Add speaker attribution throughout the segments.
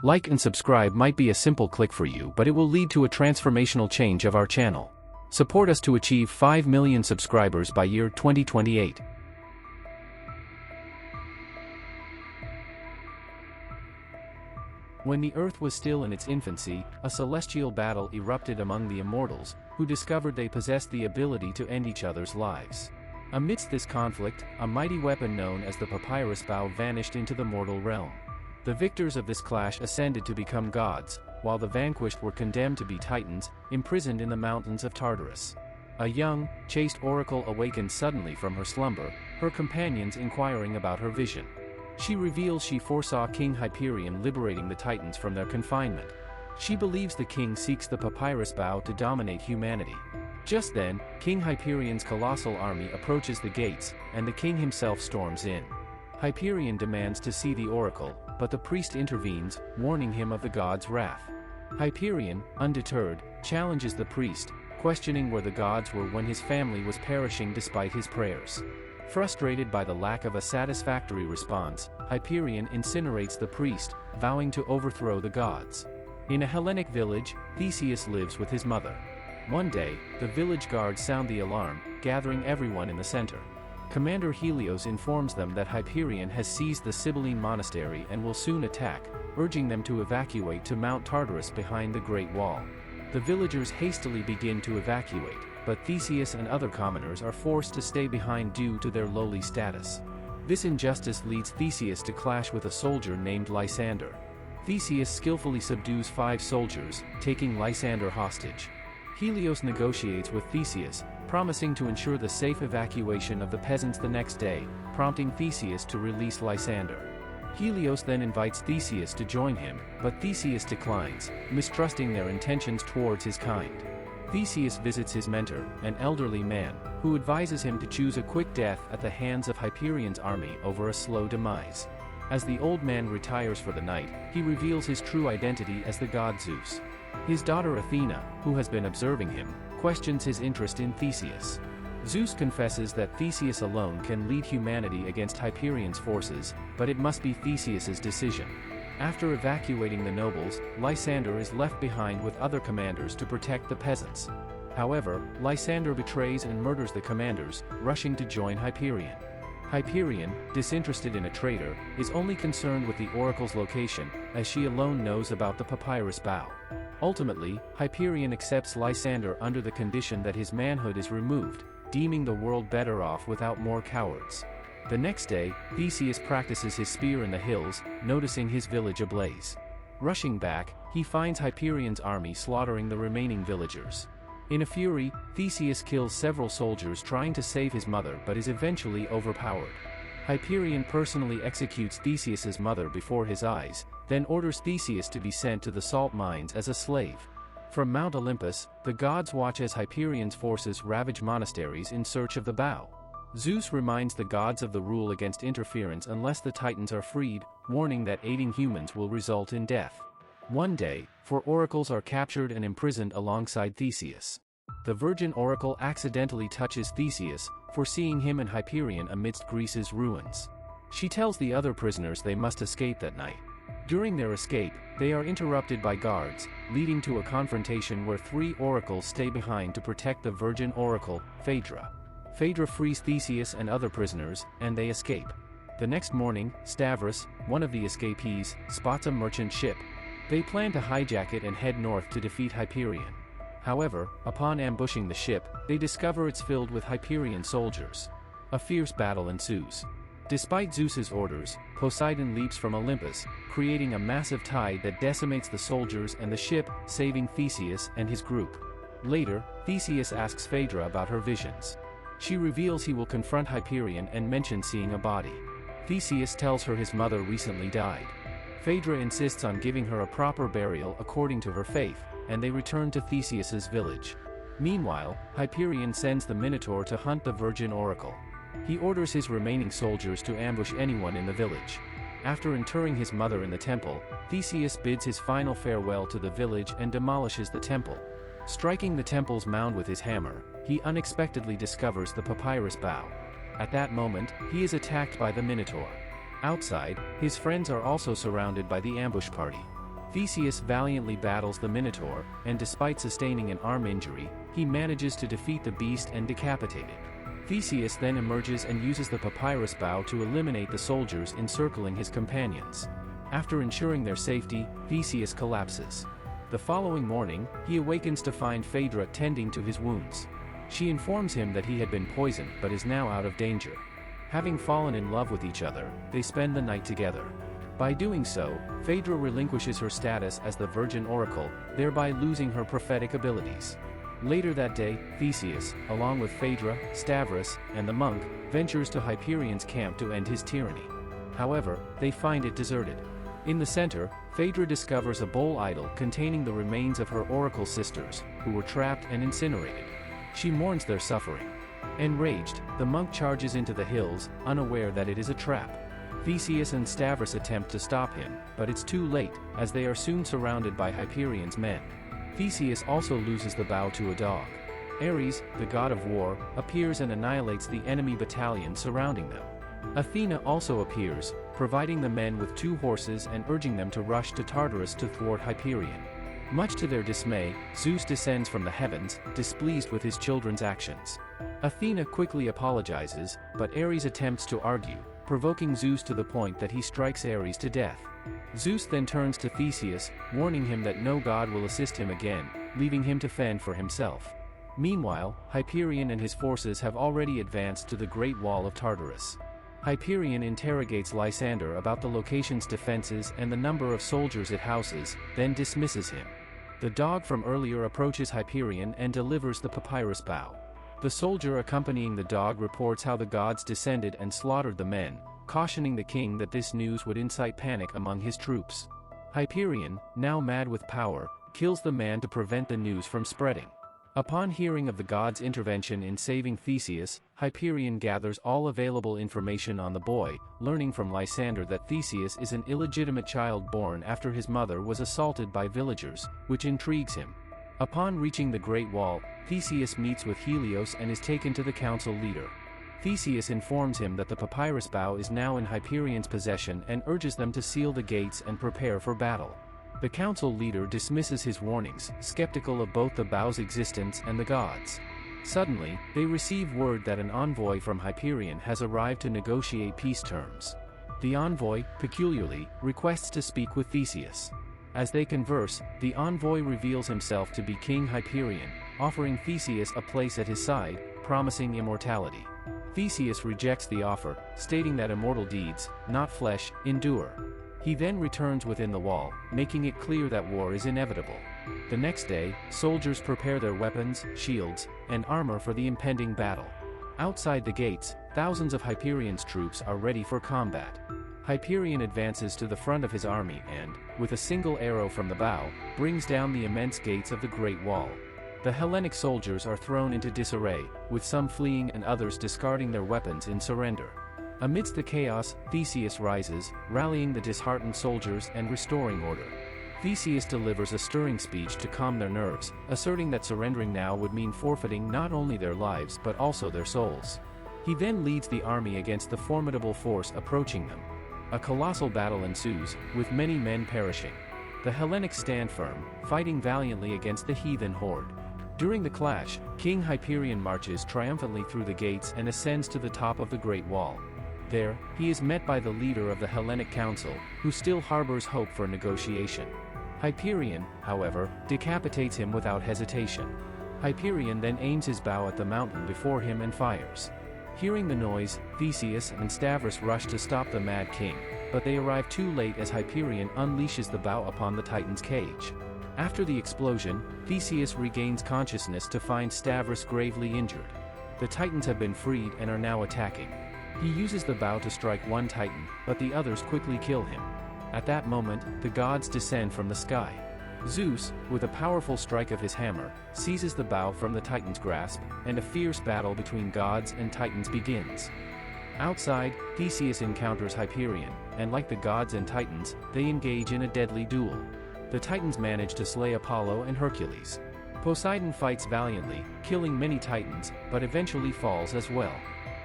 Speaker 1: Like and subscribe might be a simple click for you, but it will lead to a transformational change of our channel. Support us to achieve 5 million subscribers by year 2028. When the Earth was still in its infancy, a celestial battle erupted among the immortals, who discovered they possessed the ability to end each other's lives. Amidst this conflict, a mighty weapon known as the papyrus bow vanished into the mortal realm. The victors of this clash ascended to become gods, while the vanquished were condemned to be titans, imprisoned in the mountains of Tartarus. A young, chaste oracle awakened suddenly from her slumber, her companions inquiring about her vision. She reveals she foresaw King Hyperion liberating the Titans from their confinement. She believes the king seeks the papyrus bow to dominate humanity. Just then, King Hyperion's colossal army approaches the gates, and the king himself storms in. Hyperion demands to see the oracle, but the priest intervenes, warning him of the god's wrath. Hyperion, undeterred, challenges the priest, questioning where the gods were when his family was perishing despite his prayers. Frustrated by the lack of a satisfactory response, Hyperion incinerates the priest, vowing to overthrow the gods. In a Hellenic village, Theseus lives with his mother. One day, the village guards sound the alarm, gathering everyone in the center. Commander Helios informs them that Hyperion has seized the Sibylline monastery and will soon attack, urging them to evacuate to Mount Tartarus behind the Great Wall. The villagers hastily begin to evacuate, but Theseus and other commoners are forced to stay behind due to their lowly status. This injustice leads Theseus to clash with a soldier named Lysander. Theseus skillfully subdues 5 soldiers, taking Lysander hostage. Helios negotiates with Theseus, promising to ensure the safe evacuation of the peasants the next day, prompting Theseus to release Lysander. Helios then invites Theseus to join him, but Theseus declines, mistrusting their intentions towards his kind. Theseus visits his mentor, an elderly man, who advises him to choose a quick death at the hands of Hyperion's army over a slow demise. As the old man retires for the night, he reveals his true identity as the god Zeus. His daughter Athena, who has been observing him, questions his interest in Theseus. Zeus confesses that Theseus alone can lead humanity against Hyperion's forces, but it must be Theseus's decision. After evacuating the nobles, Lysander is left behind with other commanders to protect the peasants. However, Lysander betrays and murders the commanders, rushing to join Hyperion. Hyperion, disinterested in a traitor, is only concerned with the oracle's location, as she alone knows about the papyrus bow. Ultimately, Hyperion accepts Lysander under the condition that his manhood is removed, deeming the world better off without more cowards. The next day, Theseus practices his spear in the hills, noticing his village ablaze. Rushing back, he finds Hyperion's army slaughtering the remaining villagers. In a fury, Theseus kills several soldiers trying to save his mother but is eventually overpowered. Hyperion personally executes Theseus's mother before his eyes, then orders Theseus to be sent to the salt mines as a slave. From Mount Olympus, the gods watch as Hyperion's forces ravage monasteries in search of the bow. Zeus reminds the gods of the rule against interference unless the Titans are freed, warning that aiding humans will result in death. One day, 4 oracles are captured and imprisoned alongside Theseus. The Virgin Oracle accidentally touches Theseus, foreseeing him and Hyperion amidst Greece's ruins. She tells the other prisoners they must escape that night. During their escape, they are interrupted by guards, leading to a confrontation where 3 oracles stay behind to protect the Virgin Oracle, Phaedra. Phaedra frees Theseus and other prisoners, and they escape. The next morning, Stavros, one of the escapees, spots a merchant ship. They plan to hijack it and head north to defeat Hyperion. However, upon ambushing the ship, they discover it's filled with Hyperion soldiers. A fierce battle ensues. Despite Zeus's orders, Poseidon leaps from Olympus, creating a massive tide that decimates the soldiers and the ship, saving Theseus and his group. Later, Theseus asks Phaedra about her visions. She reveals he will confront Hyperion and mentions seeing a body. Theseus tells her his mother recently died. Phaedra insists on giving her a proper burial according to her faith, and they return to Theseus's village. Meanwhile, Hyperion sends the Minotaur to hunt the Virgin Oracle. He orders his remaining soldiers to ambush anyone in the village. After interring his mother in the temple, Theseus bids his final farewell to the village and demolishes the temple. Striking the temple's mound with his hammer, he unexpectedly discovers the papyrus bow. At that moment, he is attacked by the Minotaur. Outside, his friends are also surrounded by the ambush party. Theseus valiantly battles the Minotaur, and despite sustaining an arm injury, he manages to defeat the beast and decapitate it. Theseus then emerges and uses the papyrus bough to eliminate the soldiers encircling his companions. After ensuring their safety, Theseus collapses. The following morning, he awakens to find Phaedra tending to his wounds. She informs him that he had been poisoned but is now out of danger. Having fallen in love with each other, they spend the night together. By doing so, Phaedra relinquishes her status as the Virgin Oracle, thereby losing her prophetic abilities. Later that day, Theseus, along with Phaedra, Stavros, and the monk, ventures to Hyperion's camp to end his tyranny. However, they find it deserted. In the center, Phaedra discovers a bowl idol containing the remains of her oracle sisters, who were trapped and incinerated. She mourns their suffering. Enraged, the monk charges into the hills, unaware that it is a trap. Theseus and Stavros attempt to stop him, but it's too late, as they are soon surrounded by Hyperion's men. Theseus also loses the bow to a dog. Ares, the god of war, appears and annihilates the enemy battalion surrounding them. Athena also appears, providing the men with 2 horses and urging them to rush to Tartarus to thwart Hyperion. Much to their dismay, Zeus descends from the heavens, displeased with his children's actions. Athena quickly apologizes, but Ares attempts to argue, provoking Zeus to the point that he strikes Ares to death. Zeus then turns to Theseus, warning him that no god will assist him again, leaving him to fend for himself. Meanwhile, Hyperion and his forces have already advanced to the Great Wall of Tartarus. Hyperion interrogates Lysander about the location's defenses and the number of soldiers it houses, then dismisses him. The dog from earlier approaches Hyperion and delivers the papyrus bough. The soldier accompanying the dog reports how the gods descended and slaughtered the men, cautioning the king that this news would incite panic among his troops. Hyperion, now mad with power, kills the man to prevent the news from spreading. Upon hearing of the gods' intervention in saving Theseus, Hyperion gathers all available information on the boy, learning from Lysander that Theseus is an illegitimate child born after his mother was assaulted by villagers, which intrigues him. Upon reaching the Great Wall, Theseus meets with Helios and is taken to the council leader. Theseus informs him that the papyrus bough is now in Hyperion's possession and urges them to seal the gates and prepare for battle. The council leader dismisses his warnings, skeptical of both the bow's existence and the gods. Suddenly, they receive word that an envoy from Hyperion has arrived to negotiate peace terms. The envoy, peculiarly, requests to speak with Theseus. As they converse, the envoy reveals himself to be King Hyperion, offering Theseus a place at his side, promising immortality. Theseus rejects the offer, stating that immortal deeds, not flesh, endure. He then returns within the wall, making it clear that war is inevitable. The next day, soldiers prepare their weapons, shields, and armor for the impending battle. Outside the gates, thousands of Hyperion's troops are ready for combat. Hyperion advances to the front of his army and, with a single arrow from the bow, brings down the immense gates of the Great Wall. The Hellenic soldiers are thrown into disarray, with some fleeing and others discarding their weapons in surrender. Amidst the chaos, Theseus rises, rallying the disheartened soldiers and restoring order. Theseus delivers a stirring speech to calm their nerves, asserting that surrendering now would mean forfeiting not only their lives but also their souls. He then leads the army against the formidable force approaching them. A colossal battle ensues, with many men perishing. The Hellenics stand firm, fighting valiantly against the heathen horde. During the clash, King Hyperion marches triumphantly through the gates and ascends to the top of the Great Wall. There, he is met by the leader of the Hellenic Council, who still harbors hope for negotiation. Hyperion, however, decapitates him without hesitation. Hyperion then aims his bow at the mountain before him and fires. Hearing the noise, Theseus and Stavros rush to stop the mad king, but they arrive too late as Hyperion unleashes the bow upon the Titan's cage. After the explosion, Theseus regains consciousness to find Stavros gravely injured. The Titans have been freed and are now attacking. He uses the bow to strike one Titan, but the others quickly kill him. At that moment, the gods descend from the sky. Zeus, with a powerful strike of his hammer, seizes the bow from the Titan's grasp, and a fierce battle between gods and Titans begins. Outside, Theseus encounters Hyperion, and like the gods and Titans, they engage in a deadly duel. The Titans manage to slay Apollo and Hercules. Poseidon fights valiantly, killing many Titans, but eventually falls as well.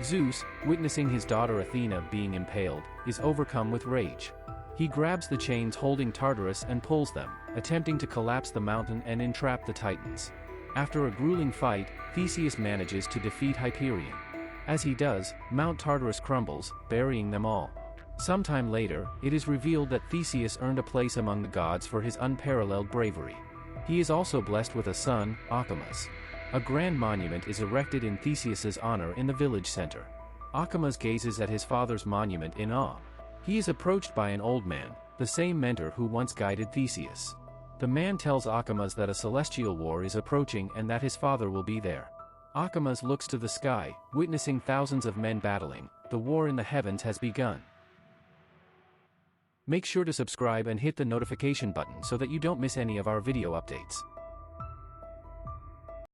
Speaker 1: Zeus, witnessing his daughter Athena being impaled, is overcome with rage. He grabs the chains holding Tartarus and pulls them, attempting to collapse the mountain and entrap the Titans. After a grueling fight, Theseus manages to defeat Hyperion. As he does, Mount Tartarus crumbles, burying them all. Sometime later, it is revealed that Theseus earned a place among the gods for his unparalleled bravery. He is also blessed with a son, Acamas. A grand monument is erected in Theseus's honor in the village center. Acamas gazes at his father's monument in awe. He is approached by an old man, the same mentor who once guided Theseus. The man tells Acamas that a celestial war is approaching and that his father will be there. Acamas looks to the sky, witnessing thousands of men battling. The war in the heavens has begun. Make sure to subscribe and hit the notification button so that you don't miss any of our video updates.